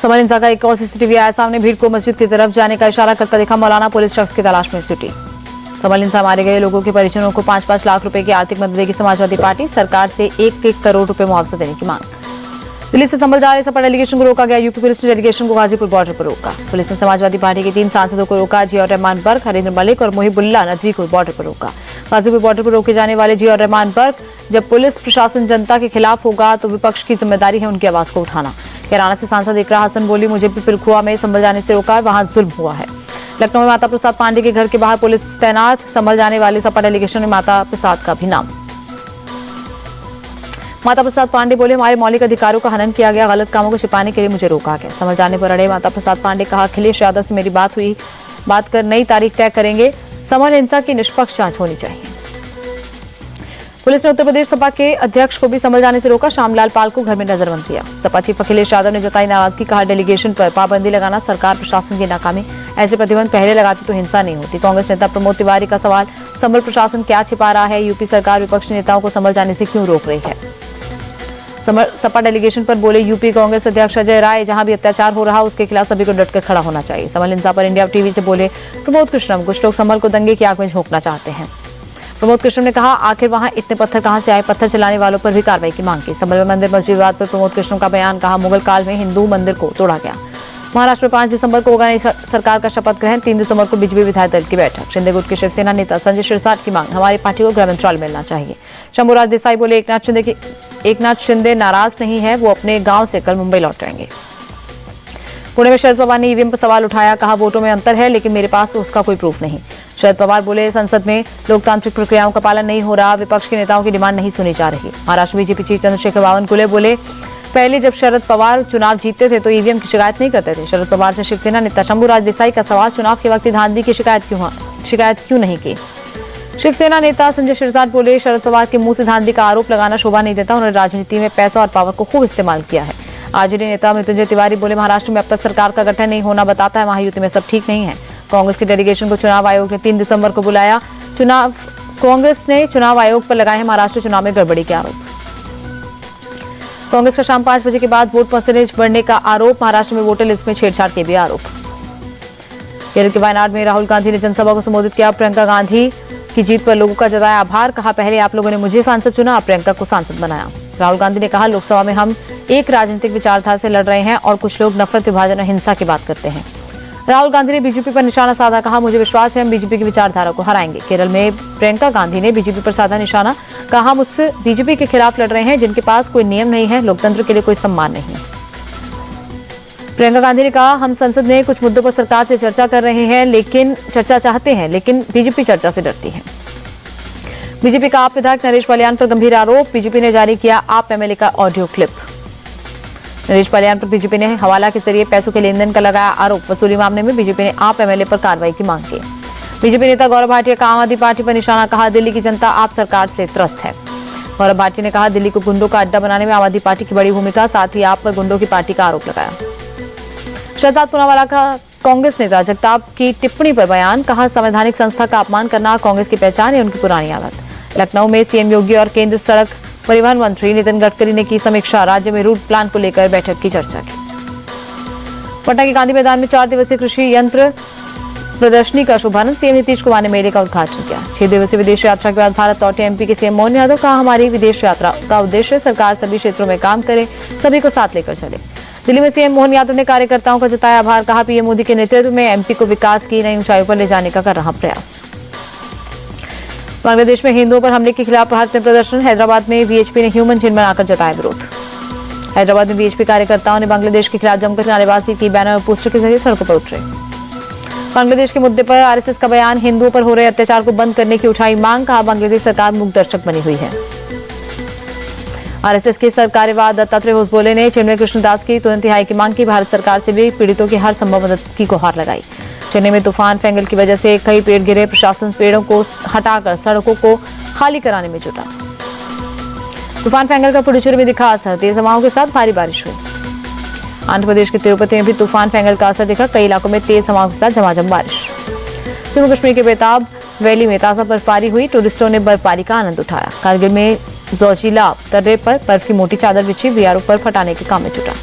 Summer हिंसा का एक और सीसीटीवी आया सामने। भीड़ को मस्जिद की तरफ जाने का इशारा करता दिखा मौलाना। पुलिस शख्स की तलाश में जुटी। समर हिंसा मारे गए लोगों के परिजनों को 5-5 लाख रुपए की आर्थिक मदद देगी समाजवादी पार्टी। सरकार से 1-1 करोड़ रुपए मुआवजा देने की मांग। दिल्ली से संभल जा रहे सपा डेलीगेशन को रोका गया। यूपी पुलिस ने डेलीगेशन को गाजीपुर बॉर्डर पर रोका। पुलिस ने समाजवादी पार्टी के 3 सांसदों को रोका। जियाउर रहमान बर्क, हरिंद्र मलिक और मुहिबुल्लाह नदवी को बॉर्डर पर रोका। गाजीपुर बॉर्डर पर रोके जाने वाले जियाउर रहमान बर्क, जब पुलिस प्रशासन जनता के खिलाफ होगा तो विपक्ष की जिम्मेदारी है उनकी आवाज को उठाना। कैराना से सांसद इकरा हसन बोली, मुझे भी पिलखुआ में संभल जाने से रोका है, वहां जुल्म हुआ है। लखनऊ में माता प्रसाद पांडे के घर के बाहर पुलिस तैनात। संभल जाने वाले सपा डेलीगेशन में माता प्रसाद का भी नाम। माता प्रसाद पांडे बोले, हमारे मौलिक अधिकारों का हनन किया गया, गलत कामों को छिपाने के लिए मुझे रोका गया। समझ जाने पर अड़े माता प्रसाद पांडे कहा, अखिलेश यादव से मेरी बात हुई, बात कर नई तारीख तय करेंगे। समर हिंसा की निष्पक्ष जांच होनी चाहिए। पुलिस ने उत्तर प्रदेश सपा के अध्यक्ष को भी संभल जाने से रोका। श्यामलाल पाल को घर में नजरबंद किया। सपा चीफ अखिलेश यादव ने जताई नाराजगी, कहा डेलीगेशन पर पाबंदी लगाना सरकार प्रशासन की नाकामी। ऐसे प्रतिबंध पहले लगाती तो हिंसा नहीं होती। कांग्रेस नेता प्रमोद तिवारी का सवाल, संभल प्रशासन क्या छिपा रहा है? यूपी सरकार विपक्षी नेताओं को संभल जाने से क्यों रोक रही है? सपा डेलीगेशन पर बोले यूपी कांग्रेस अध्यक्ष अजय राय, जहां भी अत्याचार हो रहा उसके खिलाफ सभी को डटकर खड़ा होना चाहिए। संभल हिंसा पर इंडिया टीवी से बोले प्रमोद कृष्णम, कुछ लोग संभल को दंगे की आग में झोंकना चाहते हैं। प्रमोद कृष्णम ने कहा, आखिर वहां इतने पत्थर कहां से आए? पत्थर चलाने वालों पर भी कार्रवाई की मांग की। संभल में मंदिर मस्जिद विवाद पर प्रमोद कृष्णम का बयान, कहा मुगल काल में हिंदू मंदिर को तोड़ा गया। महाराष्ट्र में 5 दिसंबर को होगा नई सरकार का शपथ ग्रहण। 3 दिसंबर को बीजेपी विधायक दल की बैठक। शिंदे गुट के शिवसेना नेता संजय शिरसाट की मांग, हमारी पार्टी को गृह मंत्रालय मिलना चाहिए। शंभूराज देसाई बोले, एकनाथ शिंदे नाराज नहीं है, वो अपने गांव से कल मुंबई लौट आएंगे। पुणे में शरद पवार ने ईवीएम पर सवाल उठाया, कहा वोटों में अंतर है लेकिन मेरे पास उसका कोई प्रूफ नहीं। शरद पवार बोले, संसद में लोकतांत्रिक प्रक्रियाओं का पालन नहीं हो रहा, विपक्ष के नेताओं की डिमांड नहीं सुनी जा रही। महाराष्ट्र बीजेपी चीफ चंद्रशेखर बावनकुले बोले, पहले जब शरद पवार चुनाव जीतते थे तो ईवीएम की शिकायत नहीं करते थे। शरद पवार से शिवसेना नेता शंभूराज देसाई का सवाल, चुनाव के वक्त धांधली की शिकायत क्यों नहीं की? शिवसेना नेता संजय शिरसाट बोले, शरद पवार के मुंह से धांधली का आरोप लगाना शोभा नहीं देता, उन्होंने राजनीति में पैसा और पावर को खूब इस्तेमाल किया है। आरजेडी नेता मृत्युंजय तिवारी बोले, महाराष्ट्र में अब तक सरकार का गठन नहीं होना बताता है महायुति में सब ठीक नहीं है। कांग्रेस के डेलीगेशन को चुनाव आयोग ने 3 दिसंबर को बुलाया। कांग्रेस ने चुनाव आयोग पर लगाए हैं महाराष्ट्र चुनाव में गड़बड़ी के आरोप। कांग्रेस का शाम 5 बजे के बाद वोट परसेंटेज बढ़ने का आरोप। महाराष्ट्र में वोटर लिस्ट में छेड़छाड़ के भी आरोप। केरल के वायनाड में राहुल गांधी ने जनसभा को संबोधित किया। प्रियंका गांधी की जीत पर लोगों का जताया आभार, कहा पहले आप लोगों ने मुझे सांसद चुना, अब प्रियंका को सांसद बनाया। राहुल गांधी ने कहा, लोकसभा में हम एक राजनीतिक विचारधारा से लड़ रहे हैं और कुछ लोग नफरत, विभाजन और हिंसा की बात करते हैं। राहुल गांधी ने बीजेपी पर निशाना साधा, कहा मुझे विश्वास है हम बीजेपी की विचारधारा को हराएंगे। केरल में प्रियंका गांधी ने बीजेपी पर साधा निशाना, कहा मुझसे बीजेपी के खिलाफ लड़ रहे हैं जिनके पास कोई नियम नहीं है, लोकतंत्र के लिए कोई सम्मान नहीं। प्रियंका गांधी ने कहा, हम संसद में कुछ मुद्दों पर सरकार से चर्चा कर रहे हैं, चर्चा चाहते हैं लेकिन बीजेपी चर्चा से डरती है। बीजेपी का आप विधायक नरेश पालियान पर गंभीर आरोप। बीजेपी ने जारी किया आप एमएलए का ऑडियो क्लिप। नरेश पालियान पर बीजेपी ने हवाला के जरिए पैसों के लेन देन का लगाया आरोप। वसूली मामले में बीजेपी ने आप एमएलए पर कार्रवाई की मांग की। बीजेपी नेता गौरव भाटिया का आम आदमी पार्टी पर निशाना, कहा दिल्ली की जनता आप सरकार से त्रस्त है। गौरव भाटिया ने कहा, दिल्ली को गुंडों का अड्डा बनाने में आम आदमी पार्टी की बड़ी भूमिका, साथ ही आप पर गुंडों की पार्टी का आरोप लगाया। शहजाद पूनावाला का कांग्रेस नेता जगताप की टिप्पणी पर बयान, कहा संवैधानिक संस्था का अपमान करना कांग्रेस की पहचान है, उनकी पुरानी आदत। लखनऊ में सीएम योगी और केंद्र सड़क परिवहन मंत्री नितिन गडकरी ने की समीक्षा। राज्य में रूट प्लान को लेकर बैठक की चर्चा की। पटना के गांधी मैदान में 4 दिवसीय कृषि यंत्र प्रदर्शनी का शुभारंभ। सीएम नीतीश कुमार ने मेले का उद्घाटन किया। 6 दिवसीय विदेश यात्रा के बाद भारत लौटे एमपी के सीएम मोहन यादव, कहा हमारी विदेश यात्रा का उद्देश्य सरकार सभी क्षेत्रों में काम करे, सभी को साथ लेकर चले। दिल्ली में सीएम मोहन यादव ने कार्यकर्ताओं का जताया आभार, कहा पीएम मोदी के नेतृत्व में एमपी को विकास की नई ऊंचाइयों पर ले जाने का कर रहा प्रयास। बांग्लादेश में हिंदुओं पर हमले के खिलाफ भारत में प्रदर्शन। हैदराबाद में वीएचपी ने ह्यूमन चिन्ह बनाकर जताया विरोध। हैदराबाद में वीएचपी कार्यकर्ताओं ने बांग्लादेश के खिलाफ जमकर नारेबाजी की। बैनर और पोस्टर के जरिए सड़कों पर उतरे। बांग्लादेश के मुद्दे पर आरएसएस का बयान, हिंदुओं पर हो रहे अत्याचार को बंद करने की उठाई मांग, कहा बांग्लादेश सरकार मूक दर्शक बनी हुई है। आरएसएस के सरकार्यवाह दत्तात्रेय होस बोले ने चिन्मय कृष्णदास की तुरंत रिहाई की मांग की। भारत सरकार से भी पीड़ितों की हर संभव मदद की गुहार लगाई। चेन्नई में तूफान फेंगल की वजह से कई पेड़ गिरे। प्रशासन पेड़ों को हटाकर सड़कों को खाली कराने में जुटा। तूफान फेंगल का पुडुचेरी में दिखा असर, तेज हवाओं के साथ भारी बारिश हुई। आंध्र प्रदेश के तिरुपति में भी तूफान फेंगल का असर दिखा। कई इलाकों में तेज हवाओं के साथ झमाझम बारिश। जम्मू कश्मीर के बेताब वैली में ताजा बर्फबारी हुई। टूरिस्टों ने बर्फबारी का आनंद उठाया। कारगिल में जोजिला तर्रे पर बर्फ की मोटी चादर बिछी। बीआरओ बर्फ हटाने के काम में जुटा।